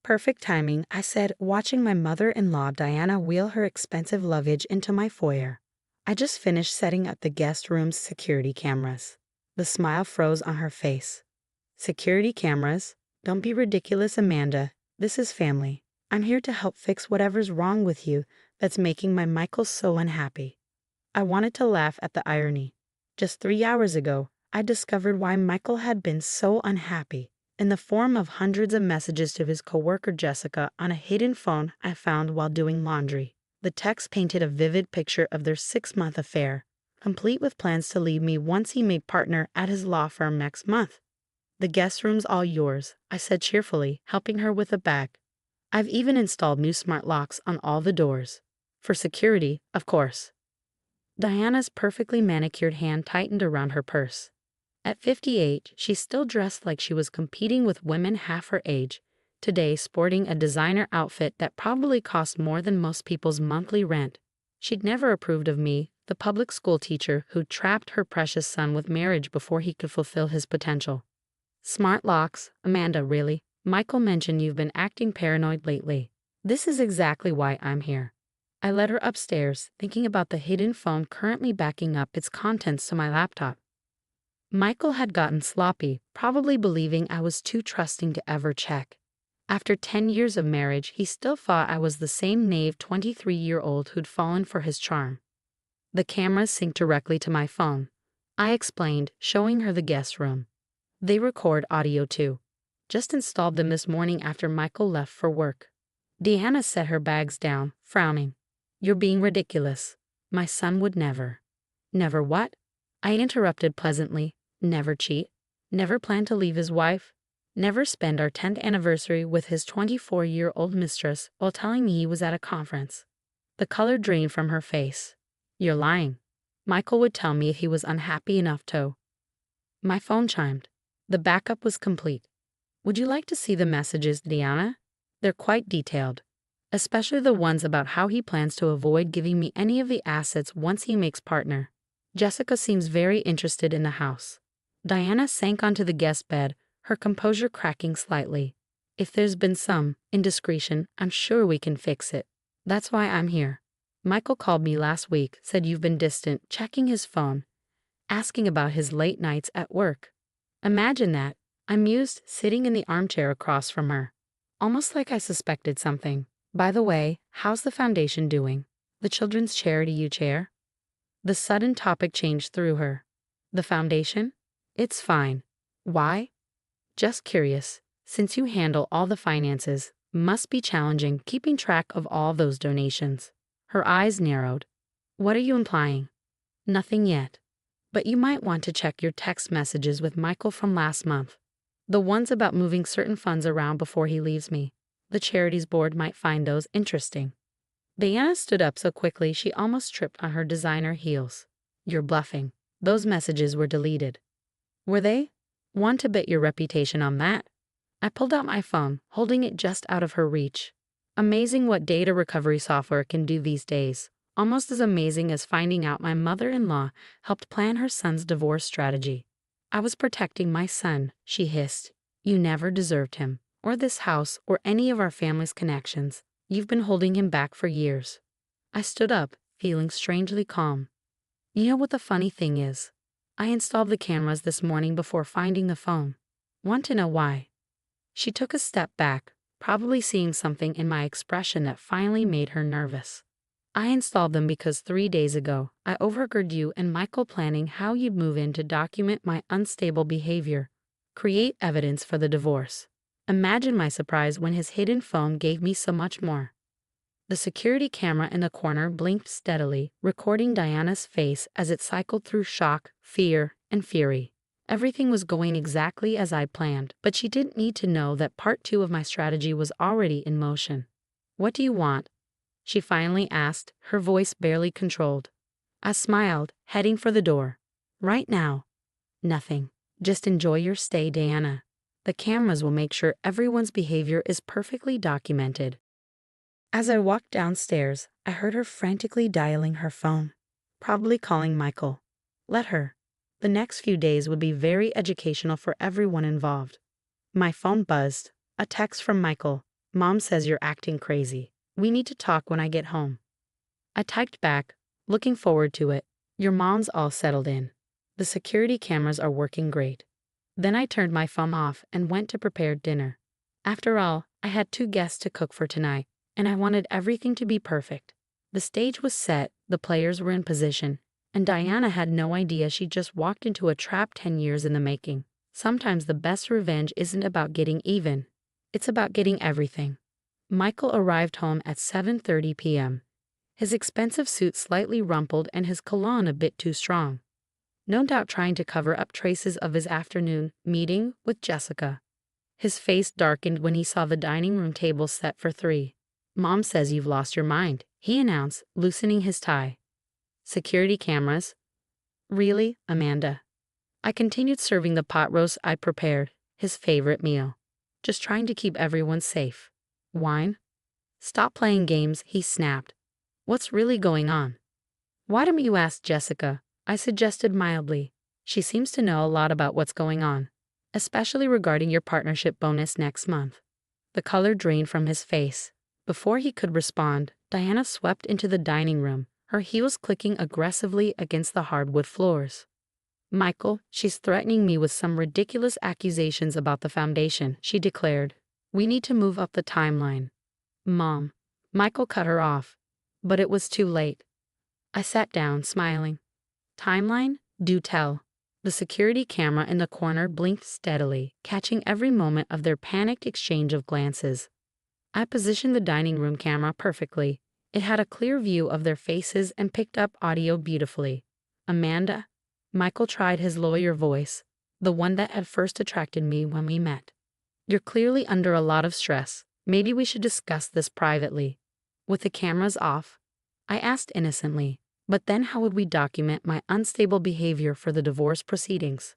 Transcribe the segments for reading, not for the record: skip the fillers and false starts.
Perfect timing, I said, watching my mother-in-law Diana wheel her expensive luggage into my foyer. I just finished setting up the guest room's security cameras. The smile froze on her face. Security cameras? Don't be ridiculous, Amanda. This is family. I'm here to help fix whatever's wrong with you that's making my Michael so unhappy. I wanted to laugh at the irony. Just 3 hours ago, I discovered why Michael had been so unhappy, in the form of hundreds of messages to his coworker Jessica on a hidden phone I found while doing laundry. The text painted a vivid picture of their 6-month affair, complete with plans to leave me once he made partner at his law firm next month. The guest room's all yours, I said cheerfully, helping her with a bag. I've even installed new smart locks on all the doors. For security, of course. Diana's perfectly manicured hand tightened around her purse. At 58, she still dressed like she was competing with women half her age, today sporting a designer outfit that probably cost more than most people's monthly rent. She'd never approved of me, the public school teacher who trapped her precious son with marriage before he could fulfill his potential. Smart locks, Amanda, really? Michael mentioned you've been acting paranoid lately. This is exactly why I'm here. I led her upstairs, thinking about the hidden phone currently backing up its contents to my laptop. Michael had gotten sloppy, probably believing I was too trusting to ever check. After 10 years of marriage, he still thought I was the same naive 23-year-old who'd fallen for his charm. The cameras sync directly to my phone, I explained, showing her the guest room. They record audio too. Just installed them this morning after Michael left for work. Deanna set her bags down, frowning. You're being ridiculous. My son would never. Never what? I interrupted pleasantly. Never cheat. Never plan to leave his wife. Never spend our 10th anniversary with his 24-year-old mistress while telling me he was at a conference. The color drained from her face. You're lying. Michael would tell me if he was unhappy enough to. My phone chimed. The backup was complete. Would you like to see the messages, Deanna? They're quite detailed, especially the ones about how he plans to avoid giving me any of the assets once he makes partner. Jessica seems very interested in the house. Diana sank onto the guest bed, her composure cracking slightly. If there's been some indiscretion, I'm sure we can fix it. That's why I'm here. Michael called me last week, said you've been distant, checking his phone, asking about his late nights at work. Imagine that. I mused, sitting in the armchair across from her. Almost like I suspected something. By the way, how's the foundation doing? The children's charity you chair? The sudden topic change threw her. The foundation? It's fine. Why? Just curious. Since you handle all the finances, must be challenging keeping track of all those donations. Her eyes narrowed. What are you implying? Nothing yet. But you might want to check your text messages with Michael from last month. The ones about moving certain funds around before he leaves me. The charities board might find those interesting. Diana stood up so quickly she almost tripped on her designer heels. You're bluffing. Those messages were deleted. Were they? Want to bet your reputation on that? I pulled out my phone, holding it just out of her reach. Amazing what data recovery software can do these days. Almost as amazing as finding out my mother-in-law helped plan her son's divorce strategy. I was protecting my son, she hissed. You never deserved him, or this house, or any of our family's connections. You've been holding him back for years. I stood up, feeling strangely calm. You know what the funny thing is? I installed the cameras this morning before finding the phone. Want to know why? She took a step back, probably seeing something in my expression that finally made her nervous. I installed them because 3 days ago, I overheard you and Michael planning how you'd move in to document my unstable behavior, create evidence for the divorce. Imagine my surprise when his hidden phone gave me so much more. The security camera in the corner blinked steadily, recording Diana's face as it cycled through shock, fear, and fury. Everything was going exactly as I planned, but she didn't need to know that part 2 of my strategy was already in motion. What do you want? She finally asked, her voice barely controlled. I smiled, heading for the door. Right now. Nothing. Just enjoy your stay, Diana. The cameras will make sure everyone's behavior is perfectly documented. As I walked downstairs, I heard her frantically dialing her phone, probably calling Michael. Let her. The next few days would be very educational for everyone involved. My phone buzzed. A text from Michael. Mom says you're acting crazy. We need to talk when I get home. I typed back, looking forward to it. Your mom's all settled in. The security cameras are working great. Then I turned my phone off and went to prepare dinner. After all, I had 2 guests to cook for tonight, and I wanted everything to be perfect. The stage was set, the players were in position, and Diana had no idea she just walked into a trap 10 years in the making. Sometimes the best revenge isn't about getting even. It's about getting everything. Michael arrived home at 7:30 p.m. His expensive suit slightly rumpled and his cologne a bit too strong. No doubt trying to cover up traces of his afternoon meeting with Jessica. His face darkened when he saw the dining room table set for 3. Mom says you've lost your mind, he announced, loosening his tie. Security cameras? Really, Amanda? I continued serving the pot roast I prepared, his favorite meal. Just trying to keep everyone safe. Wine? Stop playing games, he snapped. What's really going on? Why don't you ask Jessica? I suggested mildly. She seems to know a lot about what's going on, especially regarding your partnership bonus next month. The color drained from his face. Before he could respond, Diana swept into the dining room, her heels clicking aggressively against the hardwood floors. Michael, she's threatening me with some ridiculous accusations about the foundation, she declared. We need to move up the timeline. Mom. Michael cut her off. But it was too late. I sat down, smiling. Timeline? Do tell. The security camera in the corner blinked steadily, catching every moment of their panicked exchange of glances. I positioned the dining room camera perfectly. It had a clear view of their faces and picked up audio beautifully. Amanda? Michael tried his lawyer voice, the one that had first attracted me when we met. You're clearly under a lot of stress. Maybe we should discuss this privately. With the cameras off, I asked innocently, but then how would we document my unstable behavior for the divorce proceedings?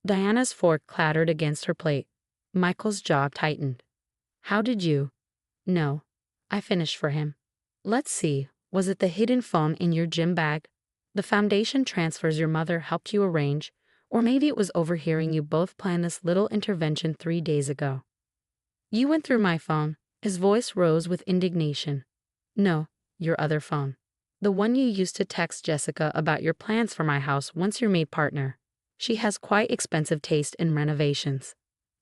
Diana's fork clattered against her plate. Michael's jaw tightened. How did you? No. I finished for him. Let's see, was it the hidden phone in your gym bag? The foundation transfers your mother helped you arrange, or maybe it was overhearing you both plan this little intervention 3 days ago. You went through my phone. His voice rose with indignation. No, your other phone. The one you used to text Jessica about your plans for my house once you're made partner. She has quite expensive taste in renovations.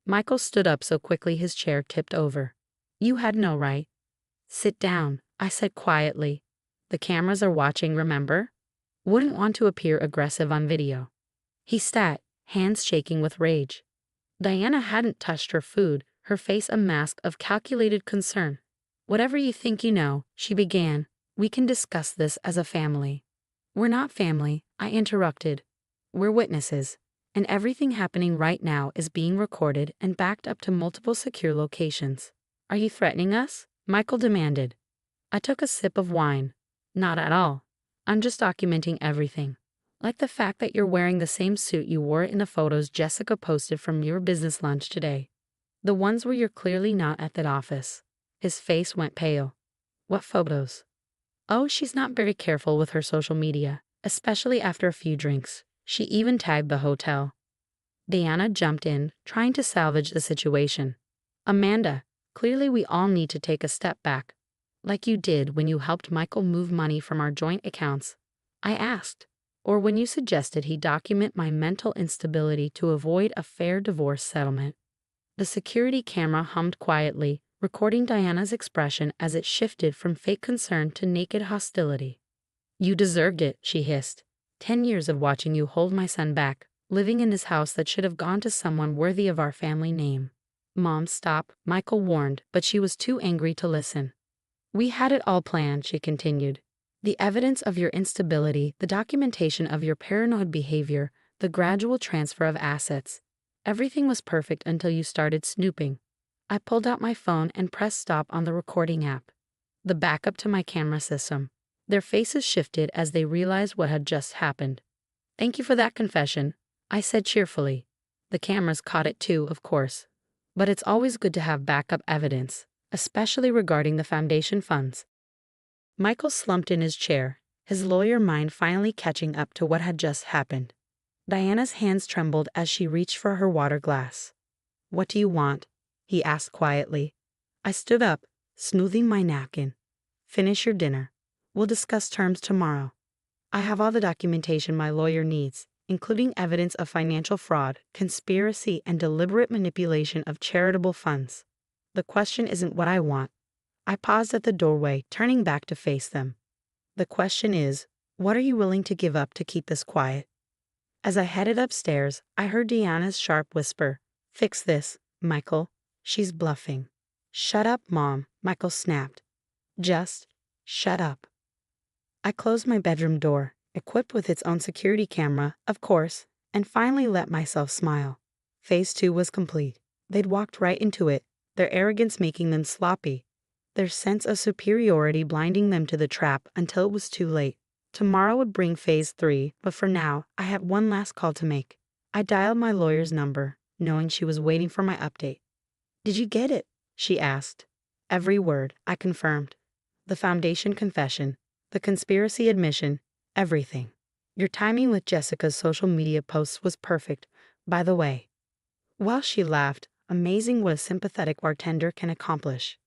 Michael stood up so quickly his chair tipped over. You had no right. Sit down, I said quietly. The cameras are watching, remember? Wouldn't want to appear aggressive on video. He sat, hands shaking with rage. Diana hadn't touched her food, her face a mask of calculated concern. Whatever you think you know, she began, we can discuss this as a family. We're not family, I interrupted. We're witnesses, and everything happening right now is being recorded and backed up to multiple secure locations. Are you threatening us? Michael demanded. I took a sip of wine. Not at all. I'm just documenting everything. Like the fact that you're wearing the same suit you wore in the photos Jessica posted from your business lunch today. The ones where you're clearly not at that office. His face went pale. What photos? Oh, she's not very careful with her social media, especially after a few drinks. She even tagged the hotel. Diana jumped in, trying to salvage the situation. Amanda, clearly we all need to take a step back. Like you did when you helped Michael move money from our joint accounts. I asked. Or when you suggested he document my mental instability to avoid a fair divorce settlement. The security camera hummed quietly, recording Diana's expression as it shifted from fake concern to naked hostility. You deserved it, she hissed. 10 years of watching you hold my son back, living in this house that should have gone to someone worthy of our family name. Mom, stop, Michael warned, but she was too angry to listen. We had it all planned, she continued. The evidence of your instability, the documentation of your paranoid behavior, the gradual transfer of assets. Everything was perfect until you started snooping. I pulled out my phone and pressed stop on the recording app. The backup to my camera system. Their faces shifted as they realized what had just happened. Thank you for that confession, I said cheerfully. The cameras caught it too, of course. But it's always good to have backup evidence, especially regarding the foundation funds. Michael slumped in his chair, his lawyer mind finally catching up to what had just happened. Diana's hands trembled as she reached for her water glass. What do you want? He asked quietly. I stood up, smoothing my napkin. Finish your dinner. We'll discuss terms tomorrow. I have all the documentation my lawyer needs, including evidence of financial fraud, conspiracy, and deliberate manipulation of charitable funds. The question isn't what I want. I paused at the doorway, turning back to face them. The question is, what are you willing to give up to keep this quiet? As I headed upstairs, I heard Deanna's sharp whisper, "Fix this, Michael. She's bluffing." "Shut up, Mom," Michael snapped. "Just shut up." I closed my bedroom door, equipped with its own security camera, of course, and finally let myself smile. Phase 2 was complete. They'd walked right into it, their arrogance making them sloppy, their sense of superiority blinding them to the trap until it was too late. Tomorrow would bring Phase 3, but for now, I had one last call to make. I dialed my lawyer's number, knowing she was waiting for my update. "Did you get it?" she asked. "Every word," I confirmed. "The foundation confession, the conspiracy admission, everything. Your timing with Jessica's social media posts was perfect, by the way." Well, she laughed, amazing what a sympathetic bartender can accomplish.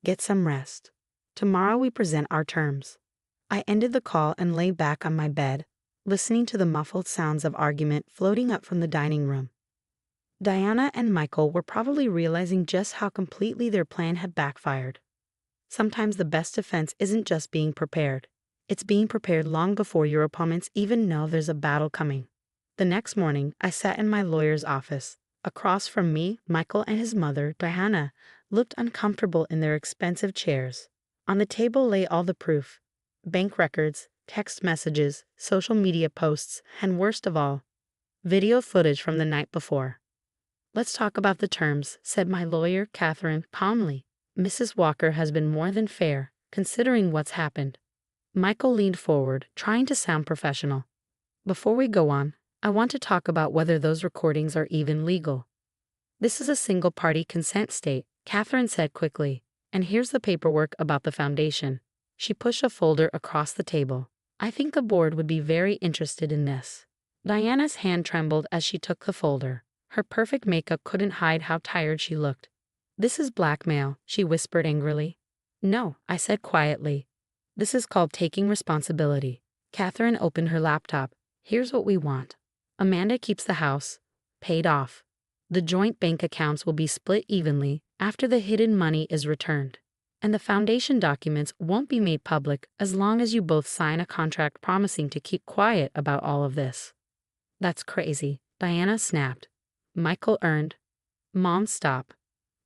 "Get some rest. Tomorrow we present our terms." I ended the call and lay back on my bed, listening to the muffled sounds of argument floating up from the dining room. Diana and Michael were probably realizing just how completely their plan had backfired. Sometimes the best defense isn't just being prepared. It's being prepared long before your opponents even know there's a battle coming. The next morning, I sat in my lawyer's office. Across from me, Michael and his mother, Diana, looked uncomfortable in their expensive chairs. On the table lay all the proof: bank records, text messages, social media posts, and worst of all, video footage from the night before. "Let's talk about the terms," said my lawyer, Catherine, calmly. "Mrs. Walker has been more than fair, considering what's happened." Michael leaned forward, trying to sound professional. "Before we go on, I want to talk about whether those recordings are even legal." "This is a single-party consent state," Catherine said quickly. "And here's the paperwork about the foundation." She pushed a folder across the table. "I think the board would be very interested in this." Diana's hand trembled as she took the folder. Her perfect makeup couldn't hide how tired she looked. "This is blackmail," she whispered angrily. "No," I said quietly. "This is called taking responsibility." Catherine opened her laptop. "Here's what we want. Amanda keeps the house, paid off. The joint bank accounts will be split evenly after the hidden money is returned. And the foundation documents won't be made public as long as you both sign a contract promising to keep quiet about all of this." "That's crazy," Diana snapped. Michael earned. "Mom, stop."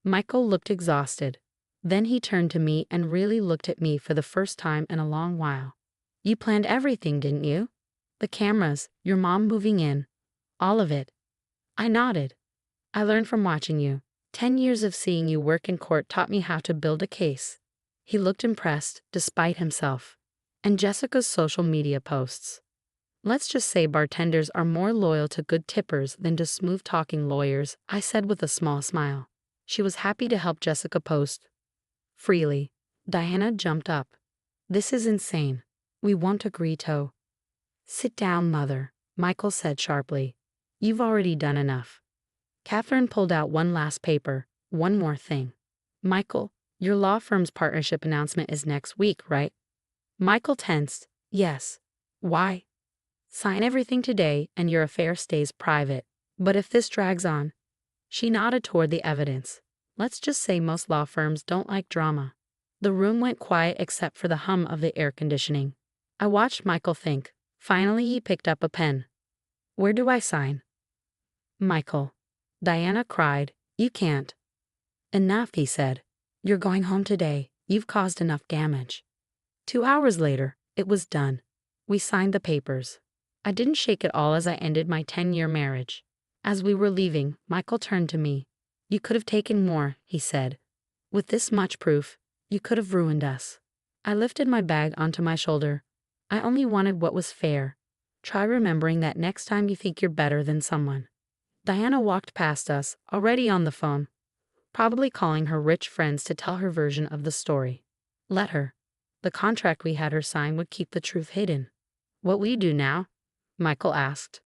Michael looked exhausted. Then he turned to me and really looked at me for the first time in a long while. "You planned everything, didn't you? The cameras, your mom moving in, all of it." I nodded. "I learned from watching you. 10 years of seeing you work in court taught me how to build a case." He looked impressed, despite himself. "And Jessica's social media posts. Let's just say bartenders are more loyal to good tippers than to smooth-talking lawyers," I said with a small smile. She was happy to help Jessica post freely. Diana jumped up. "This is insane. We won't agree to." "Sit down, Mother," Michael said sharply. "You've already done enough." Catherine pulled out one last paper. "One more thing. Michael, your law firm's partnership announcement is next week, right?" Michael tensed. "Yes." "Why?" "Sign everything today and your affair stays private. But if this drags on..." She nodded toward the evidence. "Let's just say most law firms don't like drama." The room went quiet except for the hum of the air conditioning. I watched Michael think. Finally, he picked up a pen. "Where do I sign?" "Michael." Diana cried. "You can't." "Enough," he said. "You're going home today. You've caused enough damage." 2 hours later, it was done. We signed the papers. I didn't shake at all as I ended my 10-year marriage. As we were leaving, Michael turned to me. "You could have taken more," he said. "With this much proof, you could have ruined us." I lifted my bag onto my shoulder. "I only wanted what was fair. Try remembering that next time you think you're better than someone." Diana walked past us, already on the phone, probably calling her rich friends to tell her version of the story. Let her. The contract we had her sign would keep the truth hidden. "What will you do now?" Michael asked.